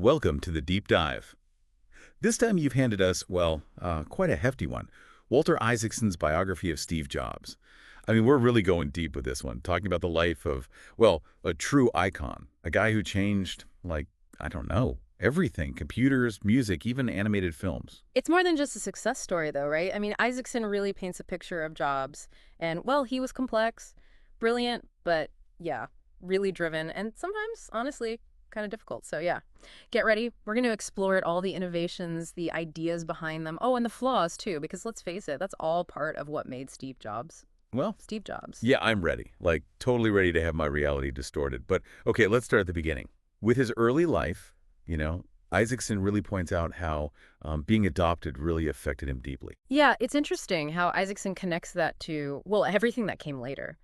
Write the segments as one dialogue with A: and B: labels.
A: Welcome to the Deep Dive. This time you've handed us, well, quite a hefty one. Walter Isaacson's biography of Steve Jobs. I mean, we're really going deep with this one, talking about the life of, well, a true icon. A guy who changed, like, I don't know, everything. Computers, music, even animated films.
B: It's more than just a success story, though, right? I mean, Isaacson really paints a picture of Jobs. And, well, he was complex, brilliant, but, yeah, really driven, and sometimes, honestly, kind of difficult. So, yeah, get ready. We're going to explore it, all the innovations, the ideas behind them. Oh, and the flaws, too, because let's face it, that's all part of what made Steve Jobs.
A: Well,
B: Steve Jobs.
A: yeah, I'm ready. Like, totally ready to have my reality distorted. But, okay, let's start at the beginning. With his early life, Isaacson really points out how being adopted really affected him deeply.
B: Yeah, it's interesting how Isaacson connects that to, well, everything that came later.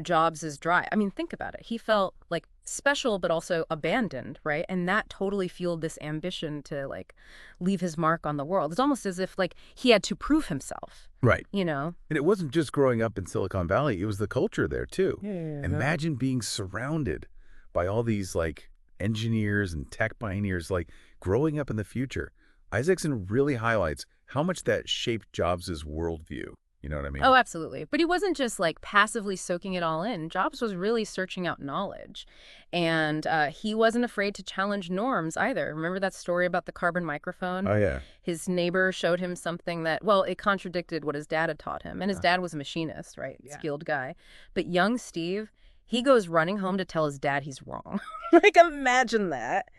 B: Jobs is dry. I mean, think about it. He felt like special, but also abandoned, right? And that totally fueled this ambition to like leave his mark on the world. It's almost as if like he had to prove himself.
A: Right.
B: And
A: it wasn't just growing up in Silicon Valley. It was the culture there, too.
B: Yeah.
A: Imagine being surrounded by all these, like, engineers and tech pioneers, like, growing up in the future. Isaacson really highlights how much that shaped Jobs' worldview. You know what I mean?
B: Oh, absolutely. But he wasn't just like passively soaking it all in. Jobs was really searching out knowledge. And he wasn't afraid to challenge norms either. Remember that story about the carbon microphone?
A: Oh, yeah.
B: His neighbor showed him something that, well, it contradicted what his dad had taught him. And his dad was a machinist, right?
C: Yeah.
B: Skilled guy. But young Steve, he goes running home to tell his dad he's wrong. Like, imagine that.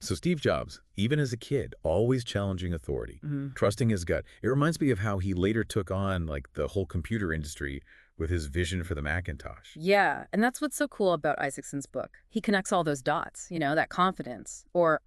A: So Steve Jobs, even as a kid, always challenging authority, trusting his gut. It reminds me of how he later took on, like, the whole computer industry with his vision for the Macintosh.
B: Yeah, and that's what's so cool about Isaacson's book. He connects all those dots, that confidence, or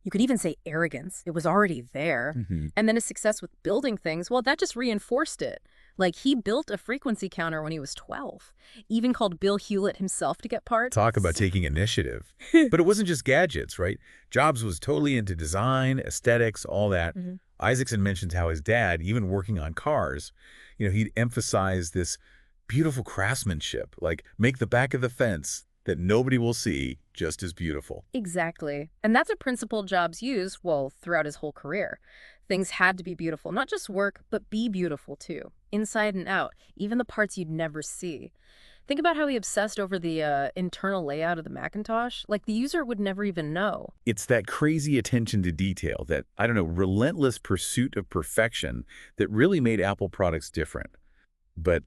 B: you could even say arrogance. It was already there. And then his success with building things, well, that just reinforced it. Like, he built a frequency counter when he was 12, even called Bill Hewlett himself to get parts.
A: Talk about taking initiative. But it wasn't just gadgets, right? Jobs was totally into design, aesthetics, all that. Isaacson mentions how his dad, even working on cars, he'd emphasize this beautiful craftsmanship, like make the back of the fence that nobody will see just as beautiful.
B: Exactly. And that's a principle Jobs used, well, throughout his whole career. Things had to be beautiful, not just work, but be beautiful too, inside and out, even the parts you'd never see. Think about how he obsessed over the internal layout of the Macintosh. Like, the user would never even know.
A: It's that crazy attention to detail, that, I don't know, relentless pursuit of perfection that really made Apple products different. But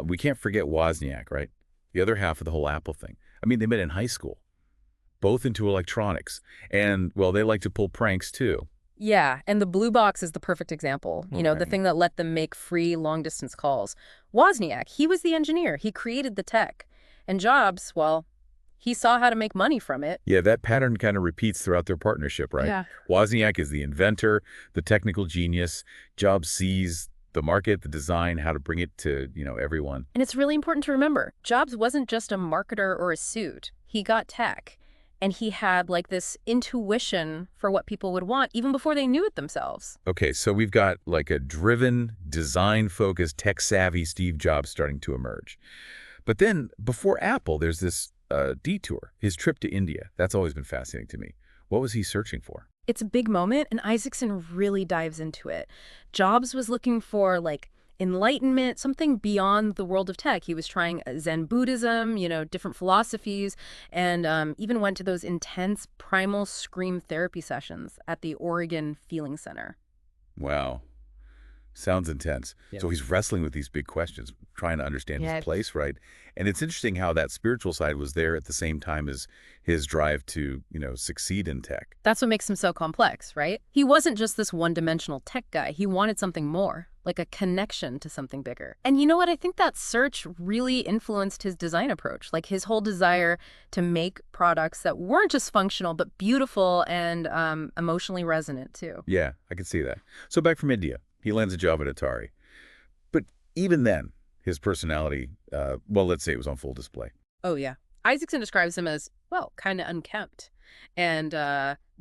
A: we can't forget Wozniak, right? The other half of the whole Apple thing. I mean, they met in high school, both into electronics. And, well, they like to pull pranks, too.
B: Yeah, and the blue box is the perfect example. The
A: Right.
B: thing that let them make free long-distance calls. Wozniak, he was the engineer. He created the tech. And Jobs, well, he saw how to make money from it.
A: Yeah, that pattern kind of repeats throughout their partnership, right?
C: Yeah.
A: Wozniak is the inventor, the technical genius. Jobs sees the market, the design, how to bring it to, everyone.
B: And it's really important to remember, Jobs wasn't just a marketer or a suit. He got tech. And he had like this intuition for what people would want even before they knew it themselves.
A: Okay, so we've got like a driven, design-focused, tech-savvy Steve Jobs starting to emerge. But then, before Apple, there's this detour, his trip to India. That's always been fascinating to me. What was he searching for?
B: It's a big moment, and Isaacson really dives into it. Jobs was looking for like enlightenment, something beyond the world of tech. He was trying Zen Buddhism, different philosophies, and even went to those intense primal scream therapy sessions at the Oregon Feeling Center.
A: Wow. Sounds intense.
C: Yeah.
A: So he's wrestling with these big questions, trying to understand
C: Yeah.
A: his place, right? And it's interesting how that spiritual side was there at the same time as his drive to, succeed in tech.
B: That's what makes him so complex, right? He wasn't just this one-dimensional tech guy. He wanted something more, like a connection to something bigger. And you know what? I think that search really influenced his design approach, like his whole desire to make products that weren't just functional, but beautiful and emotionally resonant, too.
A: Yeah, I can see that. So back from India, he lands a job at Atari. But even then, his personality, let's say it was on full display.
B: Oh, yeah. Isaacson describes him as, well, kind of unkempt and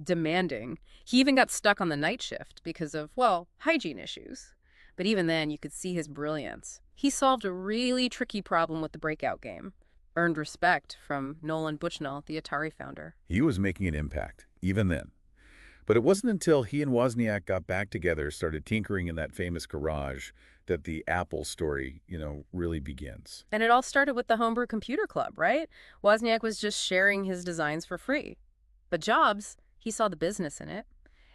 B: demanding. He even got stuck on the night shift because of, well, hygiene issues. But even then, you could see his brilliance. He solved a really tricky problem with the breakout game. earned respect from Nolan Bushnell, the Atari founder.
A: He was making an impact, even then. But it wasn't until he and Wozniak got back together, started tinkering in that famous garage, that the Apple story, really begins.
B: And it all started with the Homebrew Computer Club, right? Wozniak was just sharing his designs for free. But Jobs, he saw the business in it.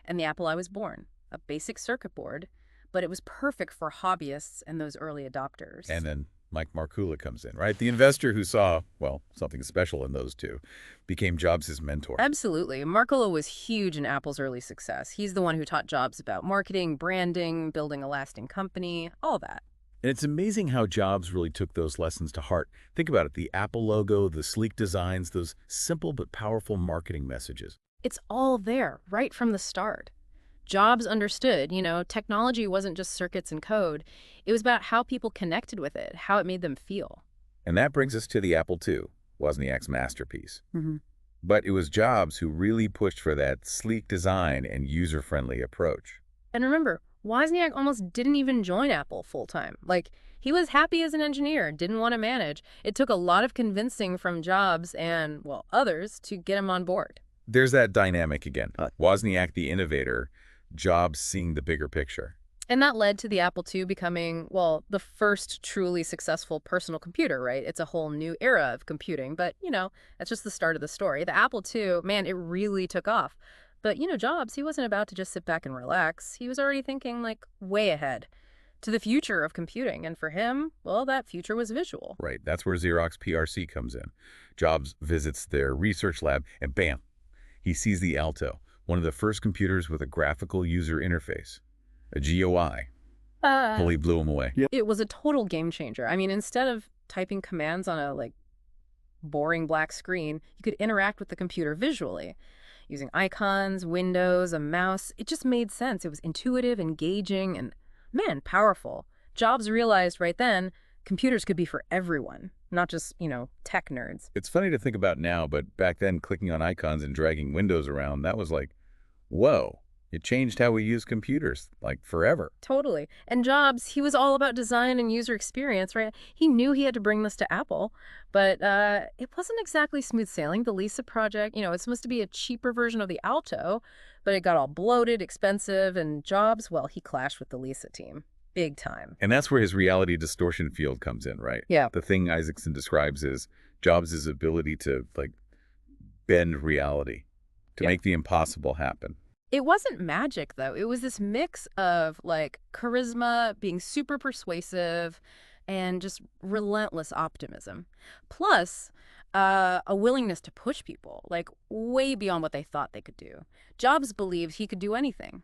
B: And the Apple I was born, a basic circuit board, but it was perfect for hobbyists and those early adopters.
A: And then Mike Markula comes in, right? The investor who saw, well, something special in those two, became Jobs' mentor.
B: Absolutely. Markula was huge in Apple's early success. He's the one who taught Jobs about marketing, branding, building a lasting company, all that.
A: And it's amazing how Jobs really took those lessons to heart. Think about it, the Apple logo, the sleek designs, those simple but powerful marketing messages.
B: It's all there, right from the start. Jobs understood, technology wasn't just circuits and code. It was about how people connected with it, how it made them feel.
A: And that brings us to the Apple II, Wozniak's masterpiece.
B: Mm-hmm.
A: But it was Jobs who really pushed for that sleek design and user-friendly approach.
B: And remember, Wozniak almost didn't even join Apple full-time. He was happy as an engineer, didn't want to manage. It took a lot of convincing from Jobs and, others to get him on board.
A: There's that dynamic again. Wozniak, the innovator, Jobs seeing the bigger picture.
B: And that led to the Apple II becoming, the first truly successful personal computer, right? It's a whole new era of computing. But, that's just the start of the story. The Apple II, man, it really took off. But, Jobs, he wasn't about to just sit back and relax. He was already thinking, way ahead to the future of computing. And for him, that future was visual.
A: Right. That's where Xerox PRC comes in. Jobs visits their research lab, and bam, he sees the Alto, one of the first computers with a graphical user interface, a GUI. Fully blew him away.
B: Yep. It was a total game changer. I mean, instead of typing commands on a, boring black screen, you could interact with the computer visually. Using icons, windows, a mouse, it just made sense. It was intuitive, engaging, and, man, powerful. Jobs realized right then computers could be for everyone, not just, tech nerds.
A: It's funny to think about now, but back then, clicking on icons and dragging windows around, that was whoa. It changed how we use computers, forever.
B: Totally. And Jobs, he was all about design and user experience, right? He knew he had to bring this to Apple, but it wasn't exactly smooth sailing. The Lisa project, it's supposed to be a cheaper version of the Alto, but it got all bloated, expensive, and Jobs, he clashed with the Lisa team. Big time.
A: And that's where his reality distortion field comes in, right?
B: Yeah.
A: The thing Isaacson describes is Jobs' ability to, bend reality, to make the impossible happen.
B: It wasn't magic, though. It was this mix of, charisma, being super persuasive, and just relentless optimism. Plus, a willingness to push people, way beyond what they thought they could do. Jobs believed he could do anything.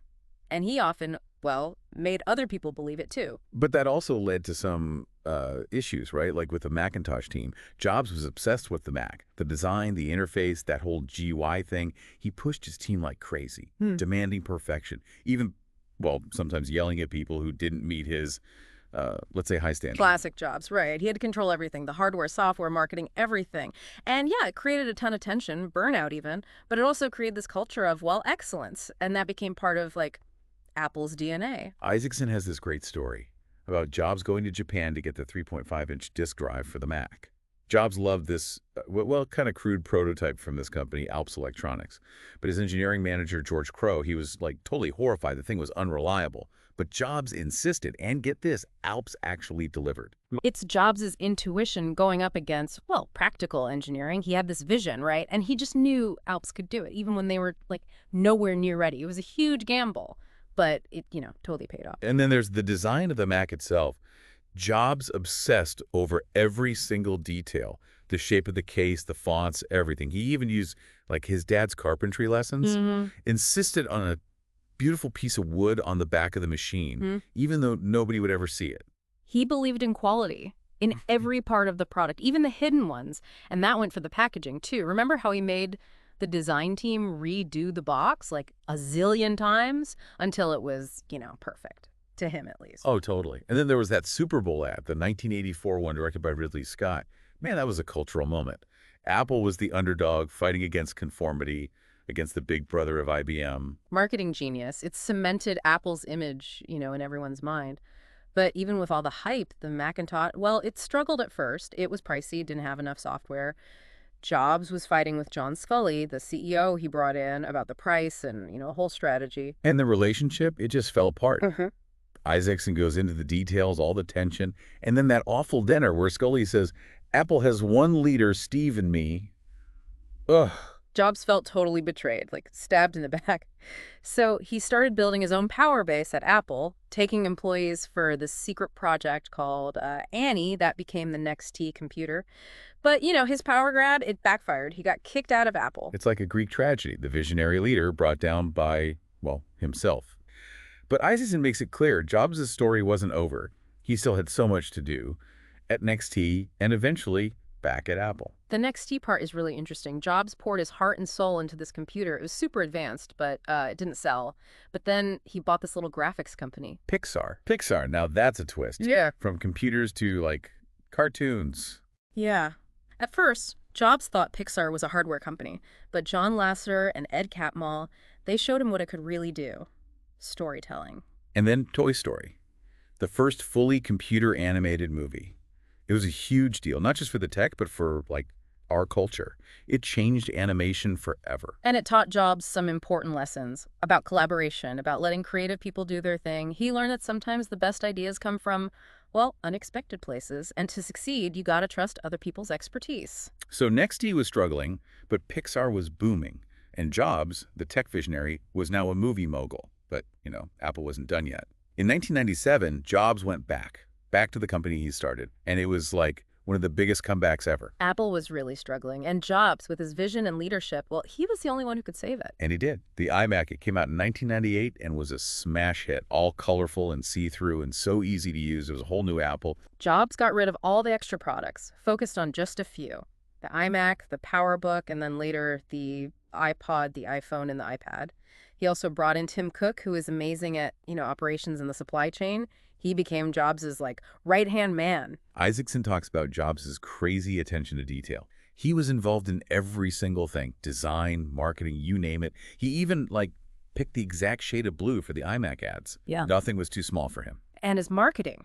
B: And he often, made other people believe it, too.
A: But that also led to some issues, right? Like with the Macintosh team. Jobs was obsessed with the Mac. The design, the interface, that whole GUI thing. He pushed his team like crazy, demanding perfection. Even, sometimes yelling at people who didn't meet his, let's say, high standards.
B: Classic Jobs, right. He had to control everything, the hardware, software, marketing, everything. And yeah, it created a ton of tension, burnout even, but it also created this culture of, excellence. And that became part of, Apple's DNA.
A: Isaacson has this great story about Jobs going to Japan to get the 3.5-inch disk drive for the Mac. Jobs loved this, kind of crude prototype from this company, Alps Electronics. But his engineering manager, George Crow, he was totally horrified. The thing was unreliable. But Jobs insisted, and get this, Alps actually delivered.
B: It's Jobs' intuition going up against, practical engineering. He had this vision, right? And he just knew Alps could do it, even when they were, nowhere near ready. It was a huge gamble. But it, totally paid off.
A: And then there's the design of the Mac itself. Jobs obsessed over every single detail. The shape of the case, the fonts, everything. He even used, his dad's carpentry lessons. Insisted on a beautiful piece of wood on the back of the machine, even though nobody would ever see it.
B: He believed in quality in every part of the product, even the hidden ones. And that went for the packaging, too. Remember how he made the design team redo the box a zillion times until it was, perfect, to him at least.
A: Oh, totally. And then there was that Super Bowl ad, the 1984 one directed by Ridley Scott. Man, that was a cultural moment. Apple was the underdog fighting against conformity, against the big brother of IBM.
B: Marketing genius. It cemented Apple's image, in everyone's mind. But even with all the hype, the Macintosh, well, it struggled at first. It was pricey, didn't have enough software. Jobs was fighting with John Sculley, the CEO he brought in, about the price and, a whole strategy.
A: And the relationship, it just fell apart.
B: hmm
A: Isaacson goes into the details, all the tension, and then that awful dinner where Scully says, Apple has one leader, Steve and me. Ugh.
B: Jobs felt totally betrayed, like stabbed in the back. So he started building his own power base at Apple, taking employees for this secret project called Annie that became the Next T computer. But, his power grab, it backfired. He got kicked out of Apple.
A: It's like a Greek tragedy, the visionary leader brought down by, well, himself. But Isaacson makes it clear Jobs' story wasn't over. He still had so much to do at Next T and eventually back at Apple.
B: The Next T part is really interesting. Jobs poured his heart and soul into this computer. It was super advanced, but it didn't sell. But then he bought this little graphics company.
A: Pixar. Pixar, now that's a twist.
B: Yeah.
A: From computers to, cartoons.
B: Yeah. At first, Jobs thought Pixar was a hardware company, but John Lasseter and Ed Catmull, they showed him what it could really do. Storytelling.
A: And then Toy Story, the first fully computer-animated movie. It was a huge deal, not just for the tech, but for, our culture. It changed animation forever.
B: And it taught Jobs some important lessons about collaboration, about letting creative people do their thing. He learned that sometimes the best ideas come from, well, unexpected places. And to succeed, you gotta trust other people's expertise.
A: So Nexty was struggling, but Pixar was booming. And Jobs, the tech visionary, was now a movie mogul. But, Apple wasn't done yet. In 1997, Jobs went back to the company he started. And it was one of the biggest comebacks ever.
B: Apple was really struggling, and Jobs, with his vision and leadership, well, he was the only one who could save it.
A: And he did. The iMac, it came out in 1998 and was a smash hit, all colorful and see-through and so easy to use. It was a whole new Apple.
B: Jobs got rid of all the extra products, focused on just a few. The iMac, the PowerBook, and then later the iPod, the iPhone, and the iPad. He also brought in Tim Cook, who is amazing at, operations in the supply chain. He became Jobs' right-hand man.
A: Isaacson talks about Jobs' crazy attention to detail. He was involved in every single thing, design, marketing, you name it. He even, picked the exact shade of blue for the iMac ads.
B: Yeah.
A: Nothing was too small for him.
B: And his marketing.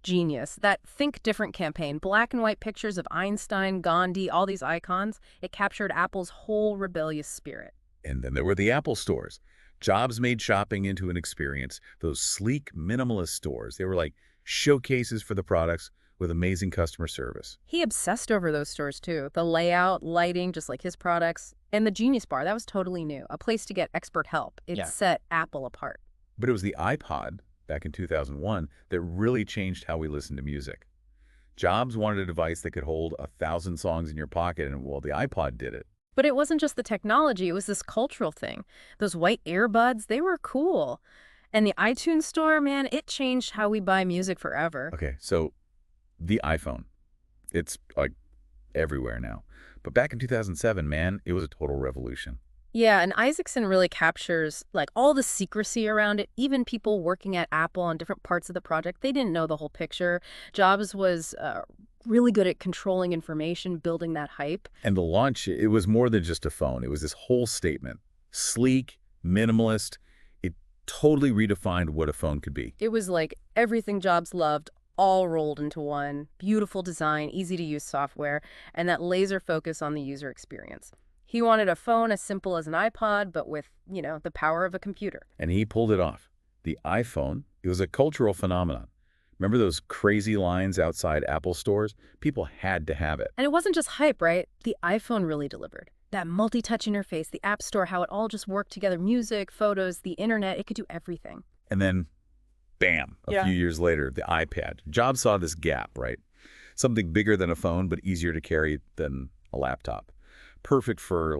B: Genius. That Think Different campaign, black and white pictures of Einstein, Gandhi, all these icons, it captured Apple's whole rebellious spirit.
A: And then there were the Apple stores. Jobs made shopping into an experience. Those sleek, minimalist stores, they were like showcases for the products with amazing customer service.
B: He obsessed over those stores, too. The layout, lighting, just like his products. And the Genius Bar, that was totally new. A place to get expert help. It set Apple apart.
A: But it was the iPod, back in 2001, that really changed how we listen to music. Jobs wanted a device that could hold 1,000 songs in your pocket, and, well, the iPod did it.
B: But it wasn't just the technology, it was this cultural thing. Those white earbuds, they were cool. And the iTunes store, man, it changed how we buy music forever.
A: Okay, so the iPhone, it's everywhere now. But back in 2007, man, it was a total revolution.
B: Yeah, and Isaacson really captures all the secrecy around it. Even people working at Apple on different parts of the project, they didn't know the whole picture. Jobs was really good at controlling information, building that hype.
A: And the launch, it was more than just a phone. It was this whole statement. Sleek, minimalist. It totally redefined what a phone could be.
B: It was like everything Jobs loved, all rolled into one. Beautiful design, easy-to-use software, and that laser focus on the user experience. He wanted a phone as simple as an iPod, but with, the power of a computer.
A: And he pulled it off. The iPhone, it was a cultural phenomenon. Remember those crazy lines outside Apple stores? People had to have it.
B: And it wasn't just hype, right? The iPhone really delivered. That multi-touch interface, the App Store, how it all just worked together. Music, photos, the internet, it could do everything.
A: And then, bam, a few years later, the iPad. Jobs saw this gap, right? Something bigger than a phone, but easier to carry than a laptop. Perfect for,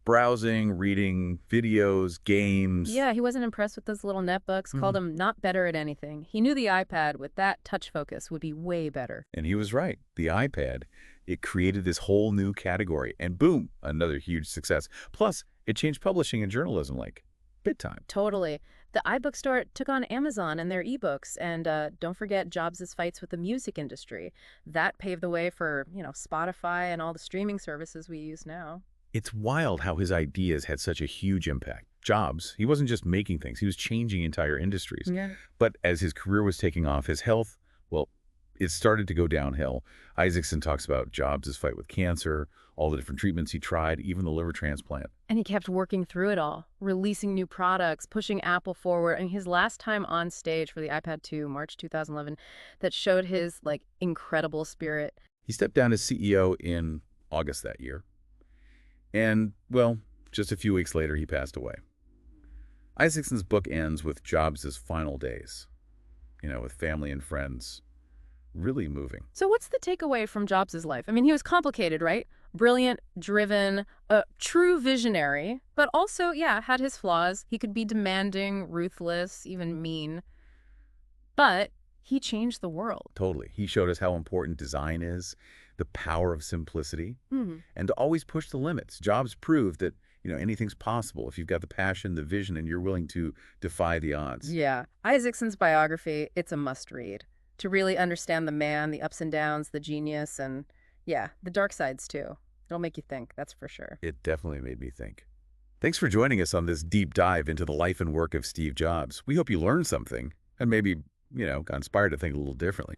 A: browsing, reading, videos, games.
B: Yeah, he wasn't impressed with those little netbooks, called them not better at anything. He knew the iPad with that touch focus would be way better.
A: And he was right. The iPad, it created this whole new category. And boom, another huge success. Plus, it changed publishing and journalism big time.
B: Totally. The iBook store took on Amazon and their ebooks. And don't forget Jobs' fights with the music industry. That paved the way for, Spotify and all the streaming services we use now.
A: It's wild how his ideas had such a huge impact. Jobs, he wasn't just making things, he was changing entire industries.
B: Yeah.
A: But as his career was taking off, his health, well, it started to go downhill. Isaacson talks about Jobs' fight with cancer, all the different treatments he tried, even the liver transplant.
B: And he kept working through it all, releasing new products, pushing Apple forward. And his last time on stage for the iPad 2, March 2011, that showed his, like, incredible spirit.
A: He stepped down as CEO in August that year. And, well, just a few weeks later, he passed away. Isaacson's book ends with Jobs' final days, with family and friends. Really moving.
B: So what's the takeaway from Jobs' life? I mean, he was complicated, right? Brilliant, driven, a true visionary, but also, yeah, had his flaws. He could be demanding, ruthless, even mean. But he changed the world.
A: Totally. He showed us how important design is, the power of simplicity, and to always push the limits. Jobs proved that, anything's possible if you've got the passion, the vision, and you're willing to defy the odds.
B: Yeah. Isaacson's biography, it's a must-read. To really understand the man, the ups and downs, the genius, and, yeah, the dark sides, too. It'll make you think, that's for sure.
A: It definitely made me think. Thanks for joining us on this deep dive into the life and work of Steve Jobs. We hope you learned something and maybe, got inspired to think a little differently.